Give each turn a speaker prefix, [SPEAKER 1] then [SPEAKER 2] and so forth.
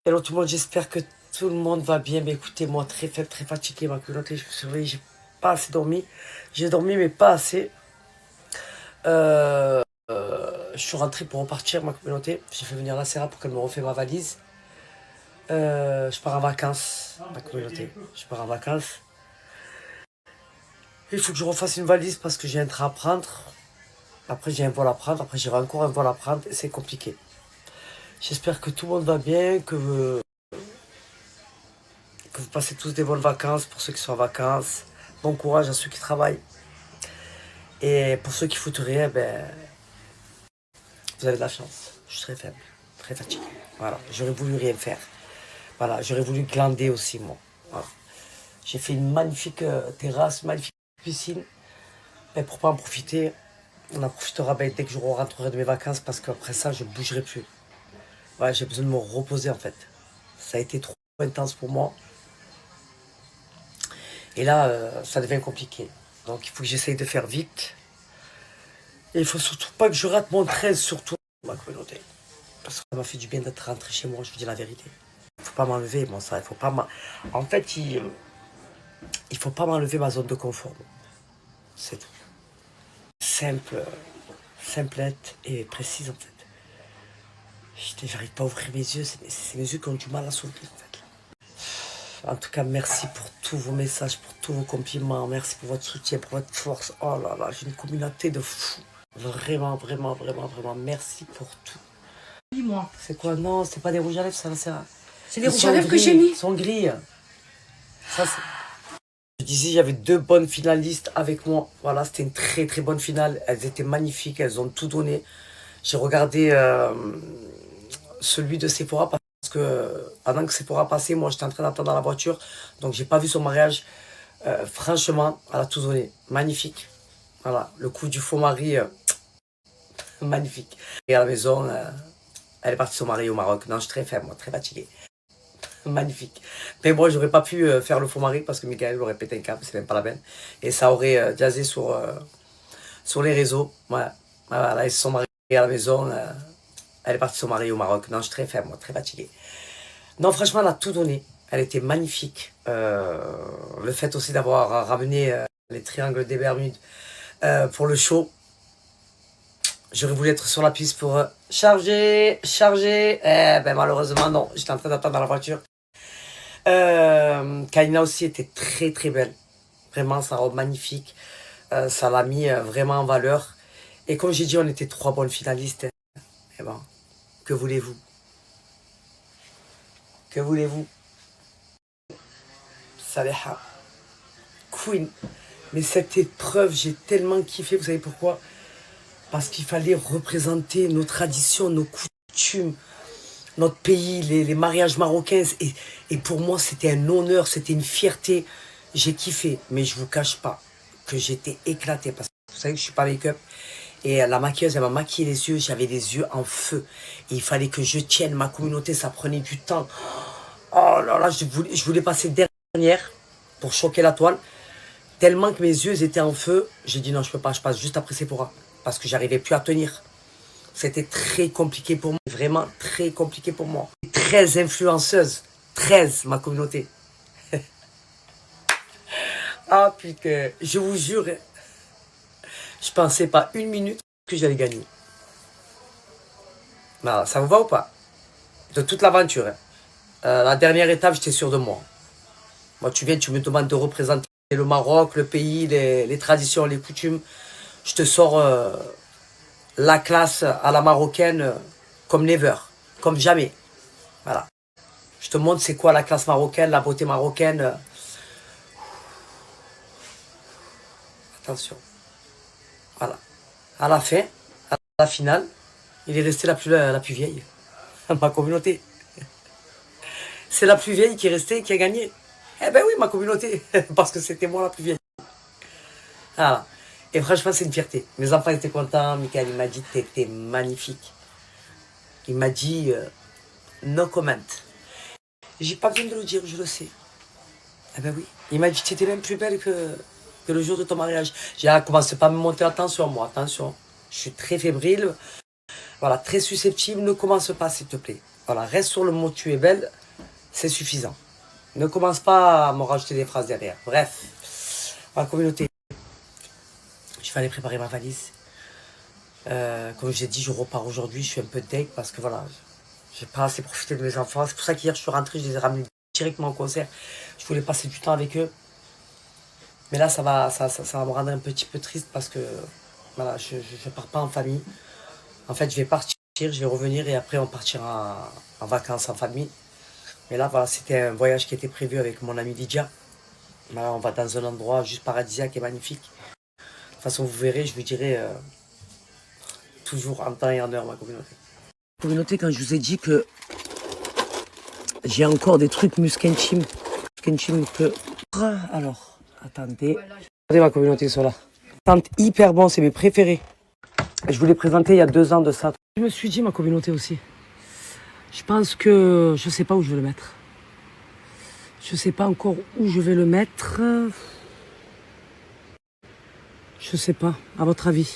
[SPEAKER 1] Hello tout le monde, j'espère que tout le monde va bien. Mais écoutez, moi très faible, très fatigué, ma communauté, je me suis réveillé, j'ai pas assez dormi. J'ai dormi mais pas assez. Je suis rentré pour repartir, ma communauté. J'ai fait venir la Serra pour qu'elle me refait ma valise. Je pars en vacances, ma communauté. Je pars en vacances. Il faut que je refasse une valise parce que j'ai un train à prendre. Après j'ai un vol à prendre, après j'aurai encore un vol à prendre et c'est compliqué. J'espère que tout le monde va bien, que vous passez tous des bonnes vacances pour ceux qui sont en vacances. Bon courage à ceux qui travaillent. Et pour ceux qui foutent rien, ben, vous avez de la chance. Je suis très faible, très fatigué. Voilà, j'aurais voulu rien faire. Voilà, j'aurais voulu glander aussi, moi. Voilà. J'ai fait une magnifique terrasse, magnifique piscine. Mais pour pas en profiter, on en profitera ben, dès que je rentrerai de mes vacances parce qu'après ça, je ne bougerai plus. Ouais, j'ai besoin de me reposer en fait. Ça a été trop intense pour moi. Et là, ça devient compliqué. Donc il faut que j'essaye de faire vite. Et il faut surtout pas que je rate mon 13, surtout ma communauté. Parce que ça m'a fait du bien d'être rentré chez moi, je vous dis la vérité. Il faut pas m'enlever, moi, ça. Il faut pas En fait, il faut pas m'enlever ma zone de confort. C'est tout. Simple, simplette et précise, en fait. J'arrive pas à ouvrir mes yeux, c'est mes yeux qui ont du mal à s'ouvrir, en fait. En tout cas, merci pour tous vos messages, pour tous vos compliments. Merci pour votre soutien, pour votre force. Oh là là, j'ai une communauté de fous. Vraiment, vraiment, vraiment, vraiment, merci pour tout.
[SPEAKER 2] Dis-moi.
[SPEAKER 1] C'est quoi? Non, c'est pas des rouges à lèvres, ça.
[SPEAKER 2] C'est les rouges à lèvres que j'ai mis.
[SPEAKER 1] Ils sont gris. Ça, je disais, il y avait deux bonnes finalistes avec moi. Voilà, c'était une très très bonne finale. Elles étaient magnifiques, elles ont tout donné. J'ai regardé celui de Sephora parce que pendant que Sephora passait, moi j'étais en train d'attendre dans la voiture. Donc j'ai pas vu son mariage. Franchement, elle a tout donné. Magnifique. Voilà, le coup du faux mari, magnifique. Et à la maison, elle est partie son mari au Maroc. Non, je suis très faible, moi, très fatigué. Magnifique. Mais moi, j'aurais pas pu faire le faux mari parce que Michael aurait pété un câble, c'est même pas la peine. Et ça aurait jazzé sur les réseaux. Voilà. Voilà, ils se sont mariés à la maison. Elle est partie son mari au Maroc. Non, je suis très faible, moi, très fatigué. Non, franchement, elle a tout donné. Elle était magnifique. Le fait aussi d'avoir ramené les triangles des Bermudes pour le show. J'aurais voulu être sur la piste pour charger. Eh ben malheureusement non, j'étais en train d'attendre dans la voiture. Kaina aussi était très très belle. Vraiment, sa robe magnifique. Ça l'a mis vraiment en valeur. Et comme j'ai dit, on était trois bonnes finalistes. Et bon, que voulez-vous? Que voulez-vous? Saleha. Queen. Mais cette épreuve, j'ai tellement kiffé. Vous savez pourquoi? Parce qu'il fallait représenter nos traditions, nos coutumes, notre pays, les mariages marocains. Et pour moi, c'était un honneur, c'était une fierté. J'ai kiffé, mais je vous cache pas que j'étais éclaté. Parce que vous savez que je suis pas make-up. Et la maquilleuse, elle m'a maquillé les yeux. J'avais les yeux en feu. Et il fallait que je tienne ma communauté. Ça prenait du temps. Oh là là, je voulais passer dernière pour choquer la toile. Tellement que mes yeux étaient en feu. J'ai dit non, je peux pas. Je passe juste après Sephora. Parce que j'arrivais plus à tenir. C'était très compliqué pour moi. Vraiment très compliqué pour moi. 13 influenceuses. 13, ma communauté. Ah putain, je vous jure, je pensais pas une minute que j'allais gagner. Non, ça vous va ou pas? De toute l'aventure. La dernière étape, j'étais sûr de moi. Moi, tu viens, tu me demandes de représenter le Maroc, le pays, les traditions, les coutumes. Je te sors la classe à la marocaine comme never, comme jamais. Voilà. Je te montre c'est quoi la classe marocaine, la beauté marocaine. Attention. Voilà. À la fin, à la finale, il est resté la plus vieille. Ma communauté. C'est la plus vieille qui est restée, qui a gagné. Eh ben oui, ma communauté. Parce que c'était moi la plus vieille. Voilà. Et franchement, c'est une fierté. Mes enfants étaient contents. Michael, il m'a dit, t'étais magnifique. Il m'a dit, no comment. J'ai pas besoin de le dire, je le sais. Eh ben oui. Il m'a dit, t'étais même plus belle que le jour de ton mariage. J'ai dit, commence pas à me monter la tension, moi. Attention. Je suis très fébrile. Voilà, très susceptible. Ne commence pas, s'il te plaît. Voilà, reste sur le mot tu es belle, c'est suffisant. Ne commence pas à me rajouter des phrases derrière. Bref, ma communauté, je vais aller préparer ma valise. Comme j'ai dit, je repars aujourd'hui, je suis un peu deg parce que voilà, j'ai pas assez profité de mes enfants. C'est pour ça qu'hier je suis rentré, je les ai ramenés directement au concert. Je voulais passer du temps avec eux. Mais là, ça va me rendre un petit peu triste parce que voilà, je pars pas en famille. En fait, je vais partir, je vais revenir et après on partira en vacances en famille. Mais là, voilà, c'était un voyage qui était prévu avec mon ami Lydia. Voilà, on va dans un endroit juste paradisiaque et magnifique. De toute façon, vous verrez, je vous dirai toujours en temps et en heure, ma communauté. Communauté, quand je vous ai dit que j'ai encore des trucs muskenchim que... Alors, attendez. Regardez ma communauté, ils sont là. Tente hyper bon, c'est mes préférés. Je vous l'ai présenté il y a 2 ans de ça. Je me suis dit, ma communauté aussi. Je pense que je sais pas où je vais le mettre. Je sais pas encore où je vais le mettre. Je sais pas, à votre avis.